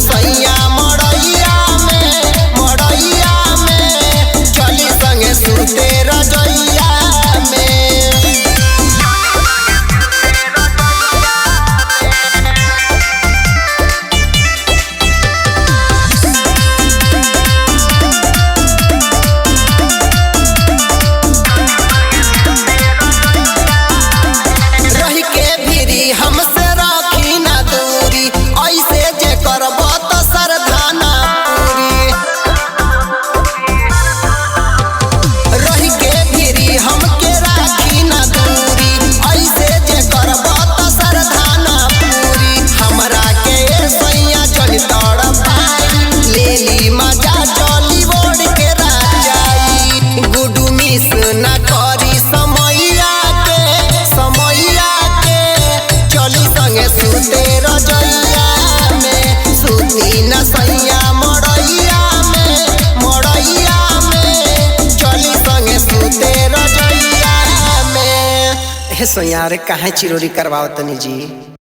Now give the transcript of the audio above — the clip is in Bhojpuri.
सैया मड़ैया में चली संगे सुते रजैया में। रही के भिरी हमसे राखी ना दूरी, ऐसे जे करब तो सरधाना पूरी। रही के भिरी हमके राखी ना दूरी, ऐसे जे करब तो सरधाना पूरी। हमरा के सैया चली तड़पाई, लेली मजा चली बोड़ के राजाई। गुडू मिस ना करी समैया के चली संगे सुते रजैया में। सुती न सैया मड़ैया में चली संगे सुते रजैया में। हे सैया रे काहे चिरोरी करवाओ तनी जी।